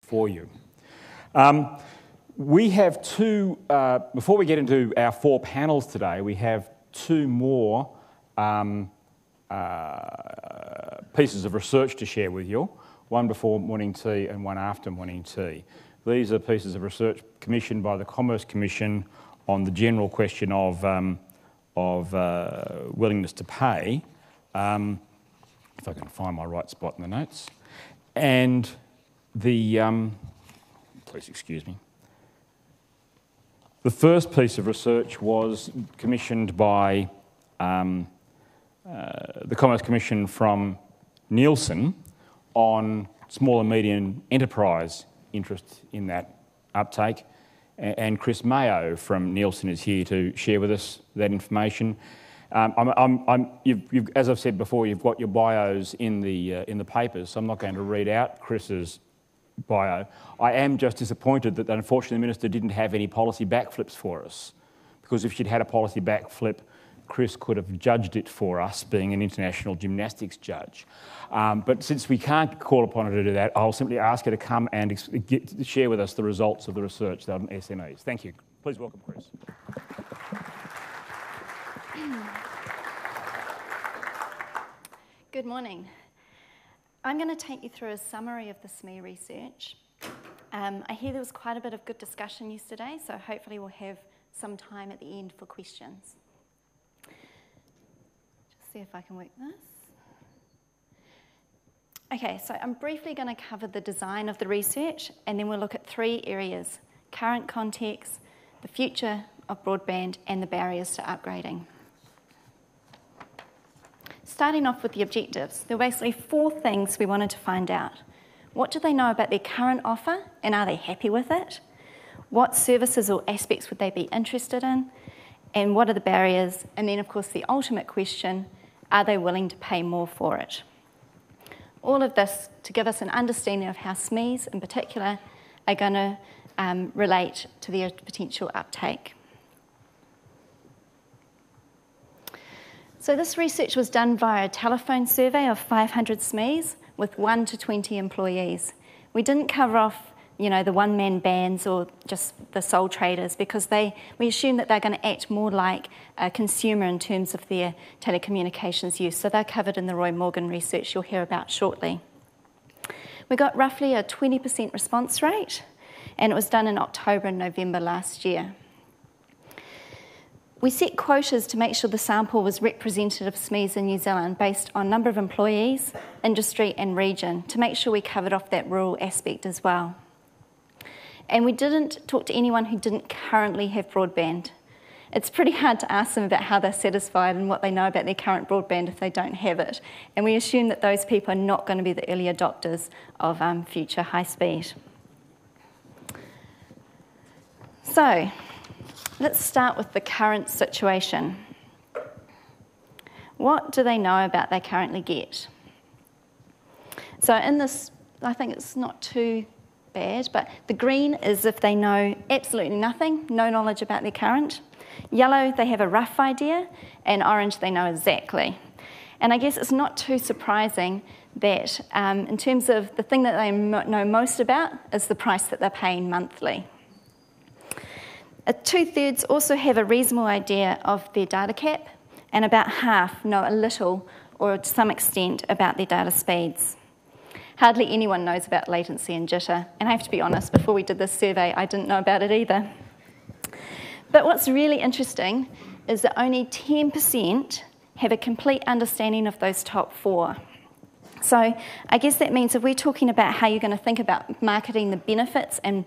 for you. We have two, before we get into our four panels today, we have two more pieces of research to share with you, one before morning tea and one after morning tea. These are pieces of research commissioned by the Commerce Commission on the general question of willingness to pay, if I can find my right spot in the notes, and the, please excuse me, the first piece of research was commissioned by the Commerce Commission from Nielsen on small and medium enterprise interest in that uptake, and Kris Mayo from Nielsen is here to share with us that information. As I've said before, you've got your bios in the papers, so I'm not going to read out Kris's bio. I am just disappointed that unfortunately the Minister didn't have any policy backflips for us, because if she'd had a policy backflip, Kris could have judged it for us, being an international gymnastics judge. But since we can't call upon her to do that, I'll simply ask her to come and share with us the results of the research on SMEs. Thank you. Please welcome Kris. Good morning. I'm going to take you through a summary of the SME research. I hear there was quite a bit of good discussion yesterday, so hopefully we'll have some time at the end for questions. Just see if I can work this. Okay, so I'm briefly going to cover the design of the research, and then we'll look at three areas: current context, the future of broadband, and the barriers to upgrading. Starting off with the objectives, there were basically four things we wanted to find out. What do they know about their current offer, and are they happy with it? What services or aspects would they be interested in? And what are the barriers? And then, of course, the ultimate question, are they willing to pay more for it? All of this to give us an understanding of how SMEs, in particular, are going to relate to their potential uptake. So this research was done via a telephone survey of 500 SMEs with 1 to 20 employees. We didn't cover off, the one-man bands or just the sole traders, because we assume that they're going to act more like a consumer in terms of their telecommunications use. So they're covered in the Roy Morgan research you'll hear about shortly. We got roughly a 20% response rate, and it was done in October and November last year. We set quotas to make sure the sample was representative of SMEs in New Zealand based on number of employees, industry and region, to make sure we covered off that rural aspect as well. And we didn't talk to anyone who didn't currently have broadband. It's pretty hard to ask them about how they're satisfied and what they know about their current broadband if they don't have it. And we assume that those people are not going to be the early adopters of future high speed. So, let's start with the current situation. What do they know about they currently get? So in this, I think it's not too bad, but the green is if they know absolutely nothing, no knowledge about their current. Yellow, they have a rough idea, and orange, they know exactly. And I guess it's not too surprising that in terms of the thing that they know most about is the price that they're paying monthly. 2/3 also have a reasonable idea of their data cap, and about half know a little or to some extent about their data speeds. Hardly anyone knows about latency and jitter, and I have to be honest, before we did this survey, I didn't know about it either. But what's really interesting is that only 10% have a complete understanding of those top four. So I guess that means if we're talking about how you're going to think about marketing the benefits and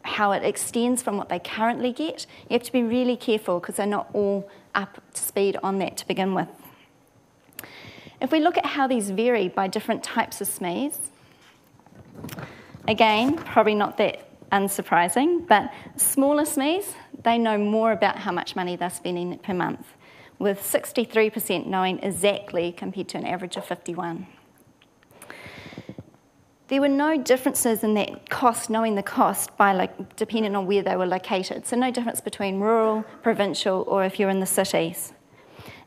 how it extends from what they currently get, you have to be really careful because they're not all up to speed on that to begin with. If we look at how these vary by different types of SMEs, again, probably not that unsurprising, but smaller SMEs, they know more about how much money they're spending per month, with 63% knowing exactly compared to an average of 51%. There were no differences in that cost, knowing the cost by depending on where they were located. So no difference between rural, provincial, or if you're in the cities.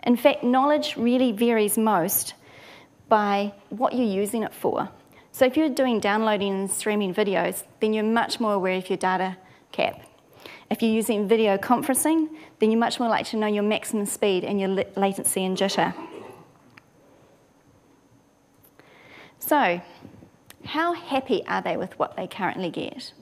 In fact, knowledge really varies most by what you're using it for. So if you're doing downloading and streaming videos, then you're much more aware of your data cap. If you're using video conferencing, then you're much more likely to know your maximum speed and your latency and jitter. So, how happy are they with what they currently get?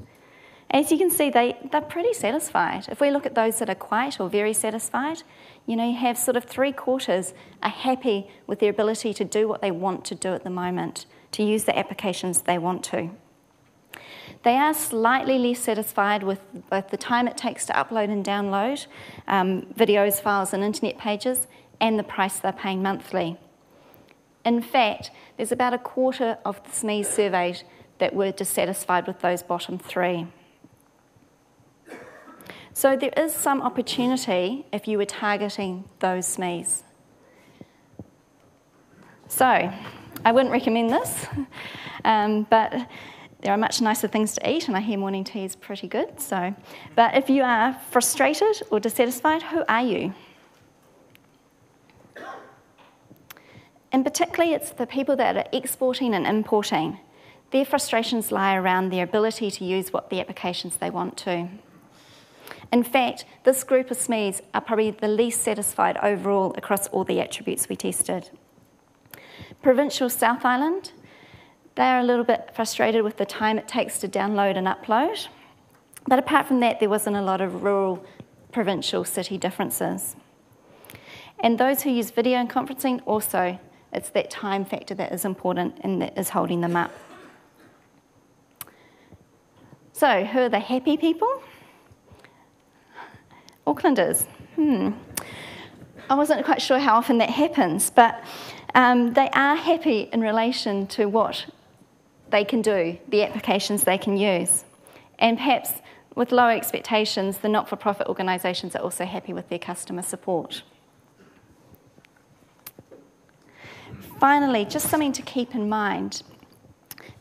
As you can see, they're pretty satisfied. If we look at those that are quite or very satisfied, you have sort of 3/4 are happy with their ability to do what they want to do at the moment, to use the applications they want to. They are slightly less satisfied with both the time it takes to upload and download videos, files and internet pages, and the price they're paying monthly. In fact, there's about 1/4 of the SMEs surveyed that were dissatisfied with those bottom 3. So there is some opportunity if you were targeting those SMEs. So I wouldn't recommend this, but there are much nicer things to eat, and I hear morning tea is pretty good. But if you are frustrated or dissatisfied, who are you? And particularly, it's the people that are exporting and importing. Their frustrations lie around their ability to use the applications they want to. In fact, this group of SMEs are probably the least satisfied overall across all the attributes we tested. Provincial South Island, they are a little bit frustrated with the time it takes to download and upload. But apart from that, there wasn't a lot of rural, provincial, city differences. And those who use video and conferencing also, it's that time factor that is important and that is holding them up. So, who are the happy people? Aucklanders. I wasn't quite sure how often that happens, but they are happy in relation to what they can do, the applications they can use. And perhaps with lower expectations, the not-for-profit organisations are also happy with their customer support. Finally, just something to keep in mind,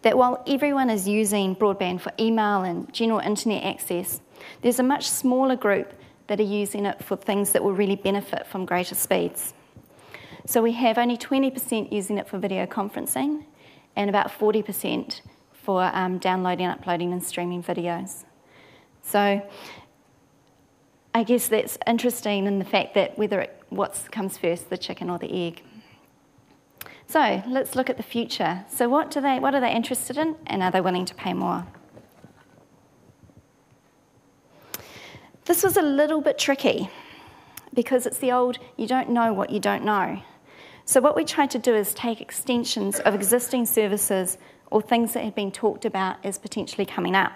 that while everyone is using broadband for email and general internet access, there's a much smaller group that are using it for things that will really benefit from greater speeds. So we have only 20% using it for video conferencing and about 40% for downloading, uploading and streaming videos. So I guess that's interesting in the fact that what comes first, the chicken or the egg. So let's look at the future. So what are they interested in, and are they willing to pay more? This was a little bit tricky because it's the old, you don't know what you don't know. So what we tried to do is take extensions of existing services or things that had been talked about as potentially coming up.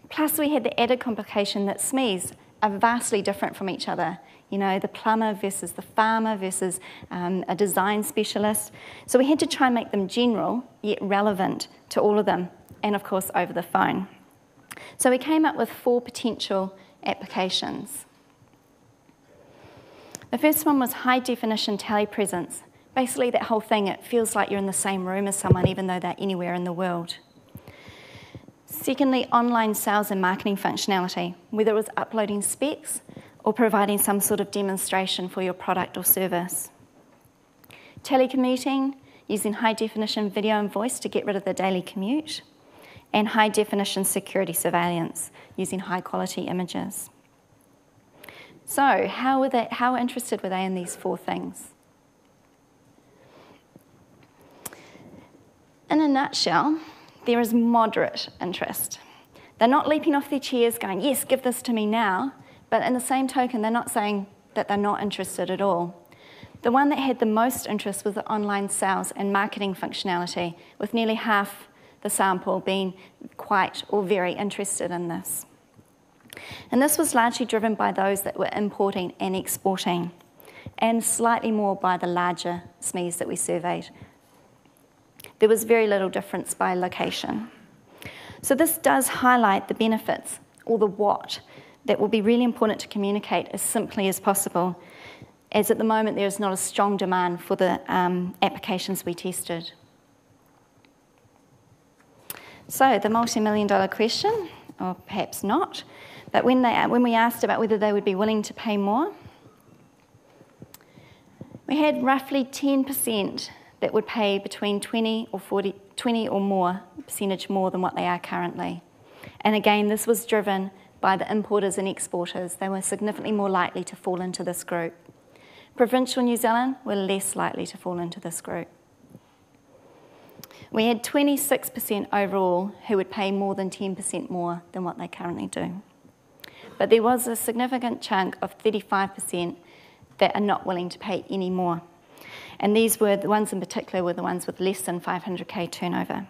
Plus we had the added complication that SMEs are vastly different from each other. The plumber versus the farmer versus a design specialist. So we had to try and make them general, yet relevant to all of them, and of course over the phone. So we came up with 4 potential applications. The first one was high definition telepresence. Basically that whole thing, it feels like you're in the same room as someone even though they're anywhere in the world. Secondly, online sales and marketing functionality, whether it was uploading specs or providing some sort of demonstration for your product or service. Telecommuting, using high-definition video and voice to get rid of the daily commute. And high-definition security surveillance, using high-quality images. So, how interested were they in these 4 things? In a nutshell, there is moderate interest. They're not leaping off their chairs going, yes, give this to me now. But in the same token, they're not saying that they're not interested at all. The one that had the most interest was the online sales and marketing functionality, with nearly half the sample being quite or very interested in this. And this was largely driven by those that were importing and exporting, and slightly more by the larger SMEs that we surveyed. There was very little difference by location. So this does highlight the benefits, or the what, that will be really important to communicate as simply as possible, as at the moment there is not a strong demand for the applications we tested. So the multi-million-dollar question, or perhaps not, but when we asked about whether they would be willing to pay more, we had roughly 10% that would pay between 20 or more percentage more than what they are currently. And again, this was driven by the importers and exporters. They were significantly more likely to fall into this group. Provincial New Zealand were less likely to fall into this group. We had 26% overall who would pay more than 10% more than what they currently do. But there was a significant chunk of 35% that are not willing to pay any more. And these were the ones in particular were the ones with less than 500k turnover.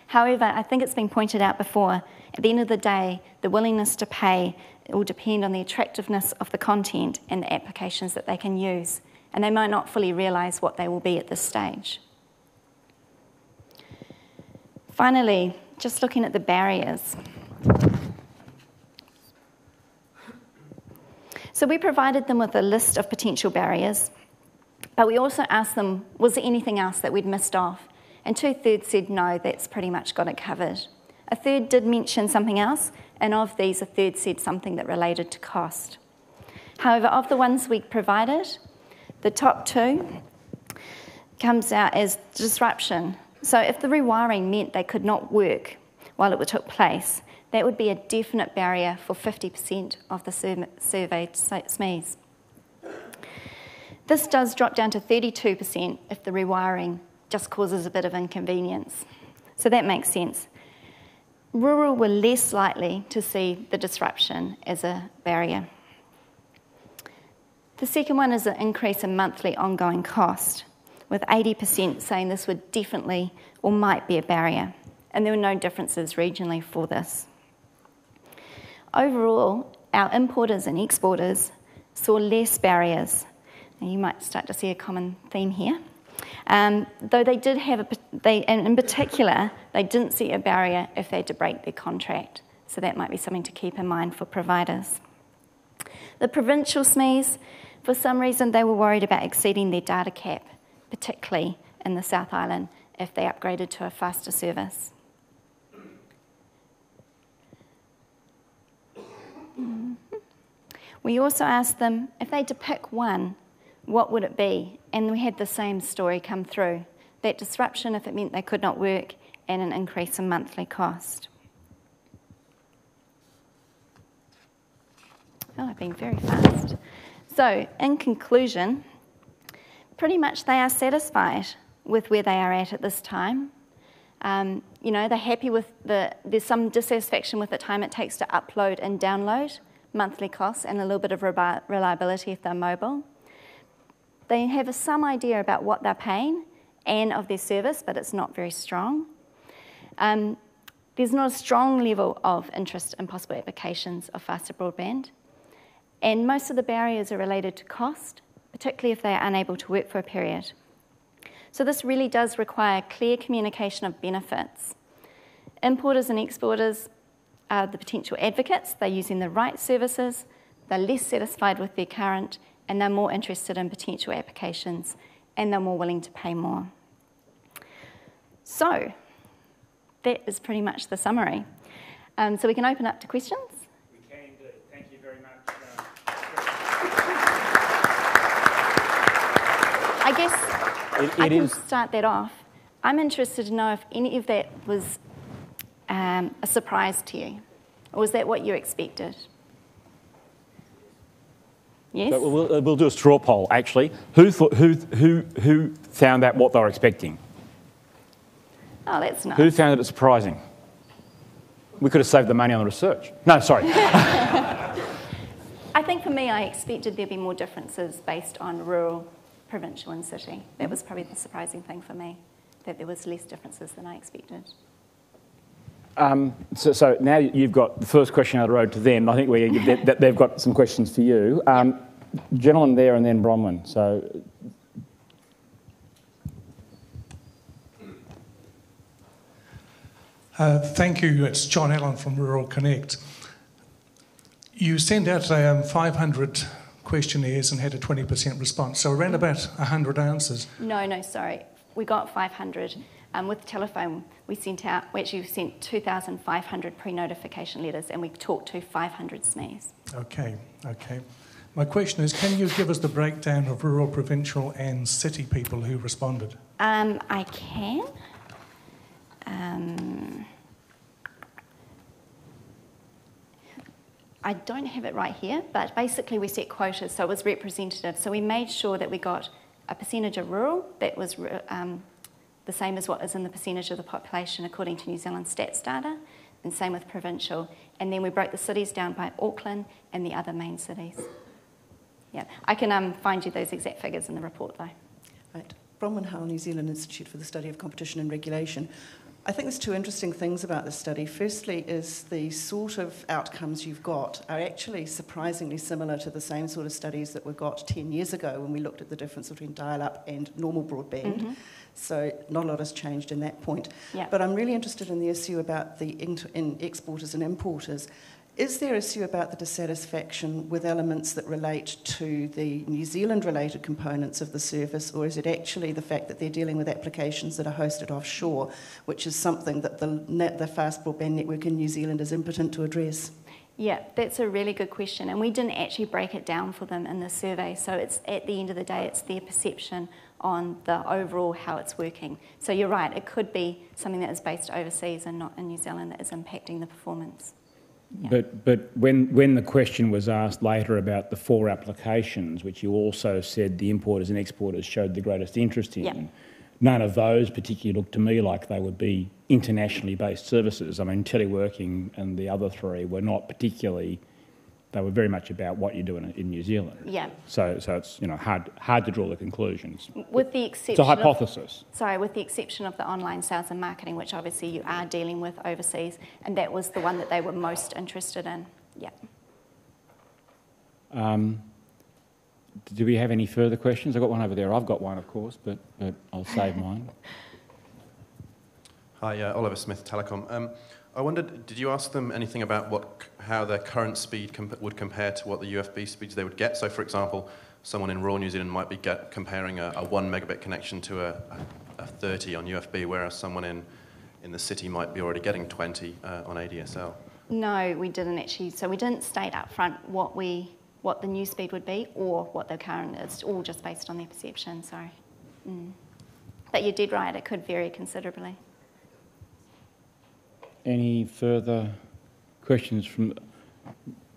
However, I think it's been pointed out before, at the end of the day, the willingness to pay will depend on the attractiveness of the content and the applications that they can use, and they might not fully realise what they will be at this stage. Finally, just looking at the barriers. So we provided them with a list of potential barriers, but we also asked them, was there anything else that we'd missed off? And 2/3 said, no, that's pretty much got it covered. A third did mention something else, and of these, a third said something that related to cost. However, of the ones we provided, the top two comes out as disruption. So if the rewiring meant they could not work while it took place, that would be a definite barrier for 50% of the surveyed SMEs. This does drop down to 32% if the rewiring just causes a bit of inconvenience. So that makes sense. Rural were less likely to see the disruption as a barrier. The second one is an increase in monthly ongoing cost, with 80% saying this would definitely or might be a barrier, and there were no differences regionally for this. Overall, our importers and exporters saw less barriers. And you might start to see a common theme here. Though they did have and in particular, they didn't see a barrier if they had to break their contract. So that might be something to keep in mind for providers. The provincial SMEs, for some reason, they were worried about exceeding their data cap, particularly in the South Island, if they upgraded to a faster service. We also asked them, if they had to pick one, what would it be? And we had the same story come through. That disruption if it meant they could not work, and an increase in monthly cost. Oh, I've been very fast. So, in conclusion, pretty much they are satisfied with where they are at this time. They're happy with there's some dissatisfaction with the time it takes to upload and download, monthly costs, and a little bit of reliability if they're mobile. They have some idea about what they're paying and of their service, but it's not very strong. There's not a strong level of interest in possible applications of faster broadband. And most of the barriers are related to cost, particularly if they are unable to work for a period. So this really does require clear communication of benefits. Importers and exporters are the potential advocates. They're using the right services, they're less satisfied with their current, and they're more interested in potential applications, and they're more willing to pay more. So that is pretty much the summary. So we can open up to questions. We can indeed. Thank you very much. I guess I can start that off. I'm interested to know if any of that was a surprise to you, or was that what you expected? Yes. So we'll do a straw poll. Actually, who found that what they were expecting? Oh, that's nice. Who found it surprising? We could have saved the money on the research. No, sorry. I think for me, I expected there'd be more differences based on rural, provincial, and city. That was probably the surprising thing for me, that there was less differences than I expected. So now you've got the first question out of the road to them. I think they've got some questions for you. Gentleman there and then Bronwyn. So. Thank you. It's John Allen from Rural Connect. You sent out 500 questionnaires and had a 20% response, so around about 100 answers. No, sorry. We got 500. With the telephone, we actually sent 2,500 pre-notification letters, and we talked to 500 SMEs. Okay. My question is, can you give us the breakdown of rural, provincial and city people who responded? I can. I don't have it right here, but basically we set quotas, so it was representative. So we made sure that we got a percentage of rural that was the same as what is in the percentage of the population according to New Zealand stats data, and same with provincial. And then we broke the cities down by Auckland and the other main cities. Yeah, I can find you those exact figures in the report though. Right. Bronwyn Hull, New Zealand Institute for the Study of Competition and Regulation. I think there's two interesting things about this study. Firstly is the sort of outcomes you've got are actually surprisingly similar to the same sort of studies that were got 10 years ago when we looked at the difference between dial-up and normal broadband. Mm-hmm. So not a lot has changed in that point. Yeah. But I'm really interested in the issue about the exporters and importers. Is there an issue about the dissatisfaction with elements that relate to the New Zealand-related components of the service, or is it actually the fact that they're dealing with applications that are hosted offshore, which is something that the fast broadband network in New Zealand is impotent to address? Yeah, that's a really good question, and we didn't actually break it down for them in the survey, so it's at the end of the day, it's their perception on the overall how it's working. So you're right, it could be something that is based overseas and not in New Zealand that is impacting the performance. Yeah. But when the question was asked later about the 4 applications, which you also said the importers and exporters showed the greatest interest in, yeah. None of those particularly looked to me like they would be internationally based services. I mean, teleworking and the other 3 were not particularly, they were very much about what you do in New Zealand. Yeah. So it's hard to draw the conclusions. With the exception it's a hypothesis. With the exception of the online sales and marketing, which obviously you are dealing with overseas, and that was the one that they were most interested in. Yeah. Do we have any further questions? I've got one over there. I've got one, of course, but I'll save mine. Hi, Oliver Smith, Telecom. I wondered, did you ask them anything about how their current speed would compare to what the UFB speeds they would get? So, for example, someone in rural New Zealand might be comparing a 1 megabit connection to a 30 on UFB, whereas someone in the city might be already getting 20 on ADSL. No, we didn't actually. So we didn't state up front what the new speed would be or what the current is. It's all just based on their perception, sorry. But you did right, it could vary considerably. Any further questions from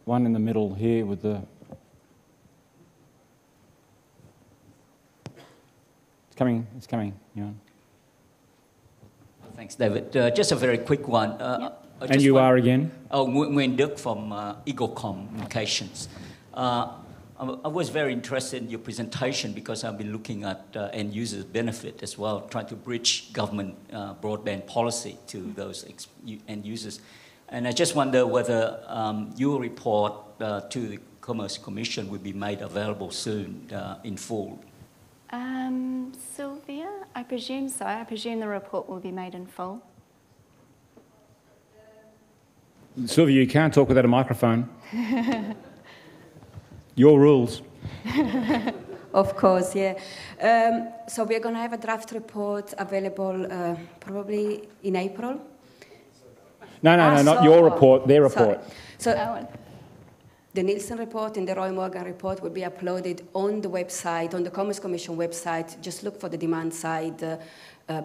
one in the middle here with the... It's coming, Johan. Thanks, David. Just a very quick one. And you are again? Oh, Nguyen Duc from Eagle Communications. I was very interested in your presentation because I've been looking at end users' benefit as well, trying to bridge government broadband policy to those end users. And I just wonder whether your report to the Commerce Commission will be made available soon in full. Sylvia, I presume so. I presume the report will be made in full. Sylvia, you can't talk without a microphone. Your rules. Of course, yeah. So we're going to have a draft report available probably in April. No, not your report, their report. So the Nielsen report and the Roy Morgan report will be uploaded on the website, on the Commerce Commission website. Just look for the demand side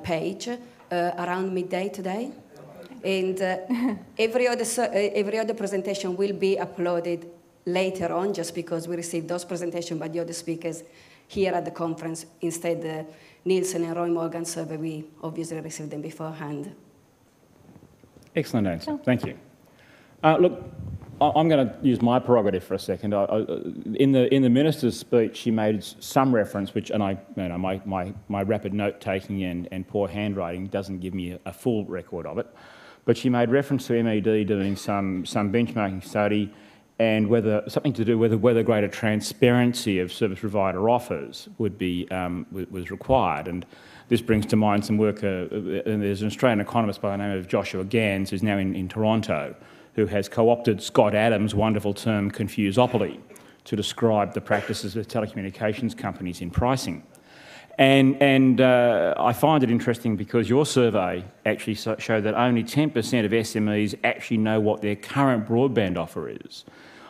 page around midday today. And every other presentation will be uploaded later on, just because we received those presentations by the other speakers here at the conference. Instead, the Nielsen and Roy Morgan survey, we obviously received them beforehand. Excellent answer. Thank you. Look, I'm going to use my prerogative for a second. In the minister's speech, she made some reference, my rapid note taking and poor handwriting doesn't give me a full record of it, but she made reference to MED doing some benchmarking study and something to do with whether greater transparency of service provider offers would be was required. And this brings to mind some work. And there's an Australian economist by the name of Joshua Gans, who's now in Toronto, who has co-opted Scott Adams' wonderful term "confusopoly" to describe the practices of telecommunications companies in pricing. And I find it interesting because your survey actually showed that only 10% of SMEs actually know what their current broadband offer is.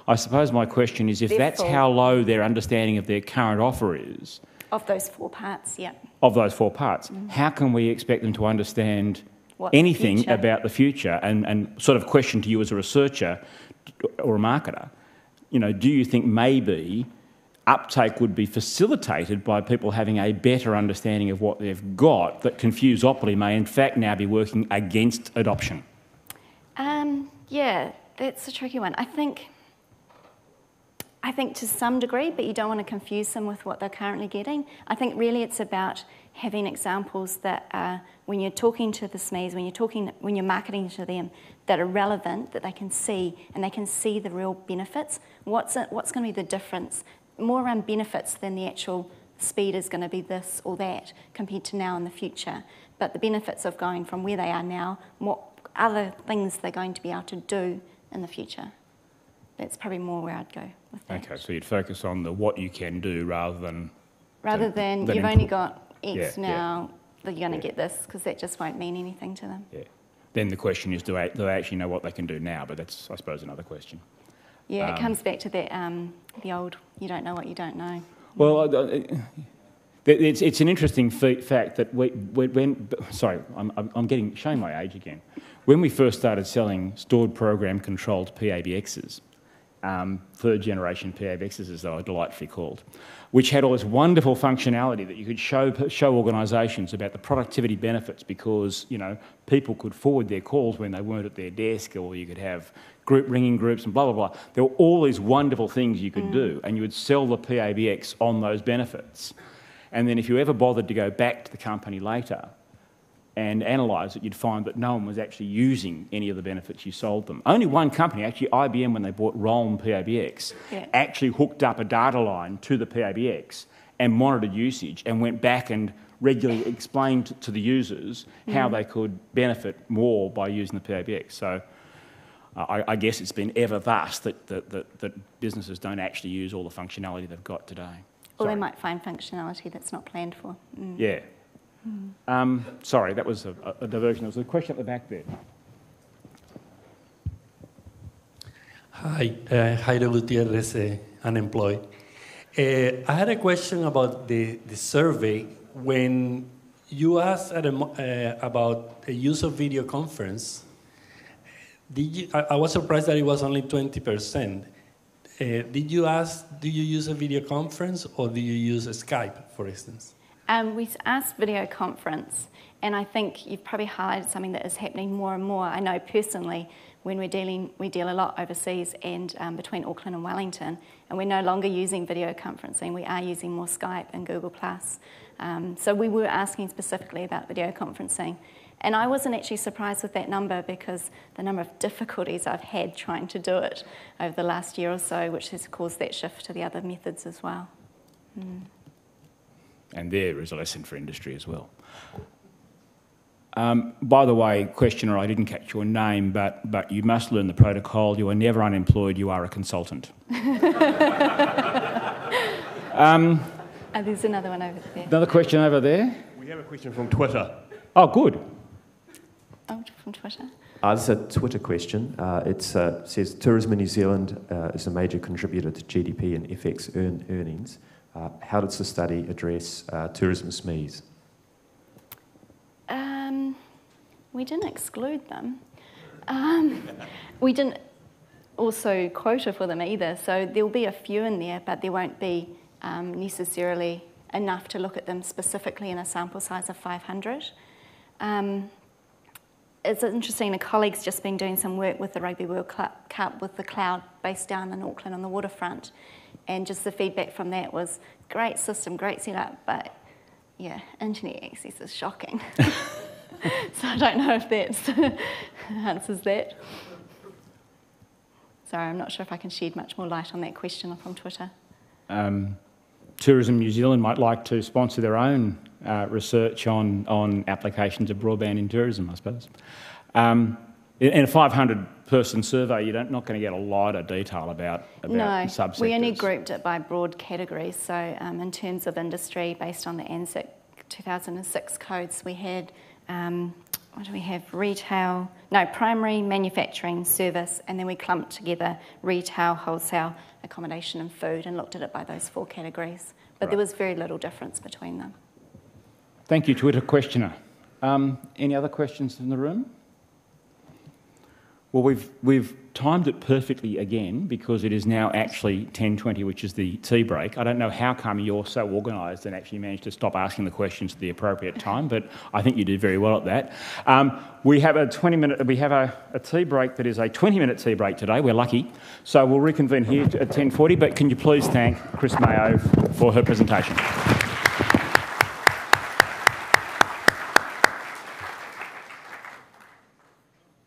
I suppose my question is, if that's how low their understanding of their current offer is... Of those 4 parts, yeah. Of those 4 parts, how can we expect them to understand anything about the future and sort of question to you as a researcher or a marketer, do you think maybe uptake would be facilitated by people having a better understanding of what they've got, that Confuseopoly may in fact now be working against adoption? Yeah, that's a tricky one. I think to some degree, but you don't want to confuse them with what they're currently getting. I think really it's about having examples that when you're talking to the SMEs, when you're marketing to them, that are relevant, that they can see, and they can see the real benefits. What's going to be the difference? More around benefits than the actual speed is going to be this or that compared to now and the future. But the benefits of going from where they are now, what other things they're going to be able to do in the future. That's probably more where I'd go with that. Okay, so you'd focus on the what you can do rather than you've only got X now, that you're going to get this, because that just won't mean anything to them. Yeah. Then the question is, do they actually know what they can do now? But that's, I suppose, another question. Yeah, it comes back to that the old you don't know what you don't know. Well, it's an interesting fact that I'm showing my age again. When we first started selling stored program controlled PABXs, third generation PABXs as they were delightfully called, which had all this wonderful functionality that you could show organisations about the productivity benefits, because people could forward their calls when they weren't at their desk, or you could have group ringing groups and blah blah blah. There were all these wonderful things you could do, and you would sell the PABX on those benefits. And then if you ever bothered to go back to the company later and analyse it, you'd find that no one was actually using any of the benefits you sold them. Only one company, actually IBM, when they bought Rollin PABX, actually hooked up a data line to the PABX and monitored usage and went back and regularly explained to the users how they could benefit more by using the PABX. So I guess it's been ever thus that businesses don't actually use all the functionality they've got today. Or they might find functionality that's not planned for. Yeah. Sorry, that was a diversion. There was a question at the back there. Hi, Jairo Gutierrez, unemployed. I had a question about the survey. When you asked about the use of video conference, I was surprised that it was only 20%. Did you ask, do you use a video conference or do you use a Skype, for instance? We asked video conference, and I think you've probably highlighted something that is happening more and more. I know personally, when we deal a lot overseas and between Auckland and Wellington, and we're no longer using video conferencing, we are using more Skype and Google+. So we were asking specifically about video conferencing. And I wasn't actually surprised with that number, because the number of difficulties I've had trying to do it over the last year or so, which has caused that shift to the other methods as well. And there is a lesson for industry as well. By the way, questioner, I didn't catch your name, but you must learn the protocol. You are never unemployed, you are a consultant. There's another one over there. Another question over there? We have a question from Twitter. Oh, good. Oh, from Twitter? This is a Twitter question. It says, Tourism in New Zealand is a major contributor to GDP and FX earnings. How does the study address tourism SMEs? We didn't exclude them. We didn't also quota for them either, so there'll be a few in there, but there won't be necessarily enough to look at them specifically in a sample size of 500. It's interesting, a colleague's just been doing some work with the Rugby World Cup with the Cloud based down in Auckland on the waterfront, and just the feedback from that was, great system, great setup, but yeah, internet access is shocking. So I don't know if that answers that. Sorry, I'm not sure if I can shed much more light on that question from Twitter. Tourism New Zealand might like to sponsor their own research on applications of broadband in tourism, I suppose. In a 500-person survey, you're not going to get a lot of detail about subsectors. We only grouped it by broad categories. So in terms of industry, based on the ANZ 2006 codes, we had what do we have? Retail, no, primary, manufacturing, service, and then we clumped together retail, wholesale, accommodation and food and looked at it by those 4 categories. But there was very little difference between them. Thank you, Twitter questioner. Any other questions in the room? Well, we've timed it perfectly again because it is now actually 10:20, which is the tea break. I don't know how come you're so organised and actually managed to stop asking the questions at the appropriate time, but I think you did very well at that. We have a tea break that is a 20-minute tea break today. We're lucky, so we'll reconvene here at 10:40. But can you please thank Kris Mayo for her presentation?